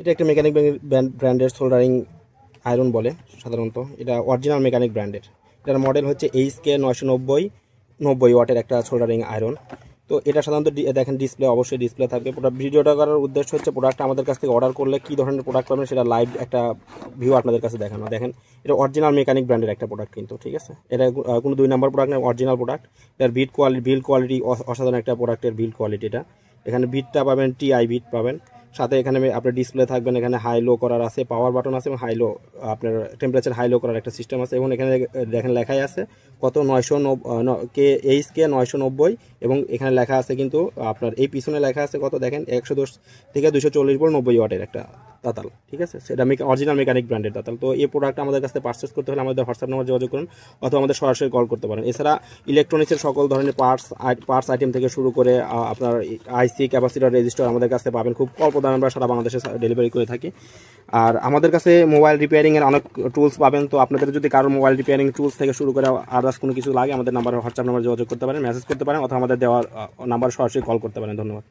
এটা একটা মেকানিক ব্র্যান্ডের সোল্ডারিং আয়রন বলে সাধারণত। এটা অরিজিনাল মেকানিক ব্র্যান্ডের। এটার মডেল হচ্ছে HK 990 90 ওয়াটের একটা সোল্ডারিং আয়রন। তো এটা সাধারণত দেখেন ডিসপ্লে, অবশ্যই ডিসপ্লে থাকবে। ভিডিওটা করার উদ্দেশ্য হচ্ছে প্রোডাক্টটা আমাদের কাছ থেকে অর্ডার করলে কী ধরনের প্রোডাক্ট পাবেন সেটা লাইভ একটা ভিউ আপনাদের কাছে দেখানো। দেখেন এটা অরিজিনাল মেকানিক ব্র্যান্ডের একটা প্রোডাক্ট কিন্তু, ঠিক আছে। এটা কোনো 2 নম্বর প্রোডাক্ট না, অরিজিনাল প্রোডাক্ট। এটার বিল্ড কোয়ালিটি অসাধারণ একটা প্রোডাক্টের বিল্ড কোয়ালিটি। এটা এখানে বিটটা পাবেন TI বিট পাবেন, সাথে এখানে আপনার ডিসপ্লে থাকবেন, এখানে হাই লো করার আছে, পাওয়ার বাটন আছে এবং হাই লো আপনার টেম্পারেচার হাই লো করার একটা সিস্টেম আছে। এবং এখানে দেখেন লেখাই আছে কত 990 HK 990 এবং এখানে লেখা আছে কিন্তু আপনার এই পিছনে লেখা আছে কত দেখেন 110 থেকে 240 ভোল্ট 90 ওয়াটের একটা তাতাল, ঠিক আছে। সেটা অরিজিনাল মেকানিক ব্র্যান্ডের তাতাল। তো এই প্রোডাক্ট আমাদের কাছে পারচেস করতে হলে আমাদের হোয়াটসঅ্যাপ নাম্বার যোগাযোগ করুন অথবা আমাদের সরাসরি কল করতে পারেন। এছাড়া ইলেকট্রনিক্সের সকল ধরনের পার্টস আইটেম থেকে শুরু করে আপনার IC ক্যাপাসিটর রেজিস্টার আমাদের কাছে পাবেন। খুব অল্প দামে আমরা সারা বাংলাদেশে ডেলিভারি করে থাকি। আর আমাদের কাছে মোবাইল রিপেয়ারিংয়ের অনেক টুলস পাবেন। তো আপনাদের যদি কারোর মোবাইল রিপেয়ারিং টুলস থেকে শুরু করে আদার্স কোনো কিছু লাগে আমাদের হোয়াটসঅ্যাপ নাম্বার যোগাযোগ করতে পারেন, মেসেজ করতে পারেন অথবা আমাদের দেওয়ার নাম্বার সরাসরি কল করতে পারেন। ধন্যবাদ।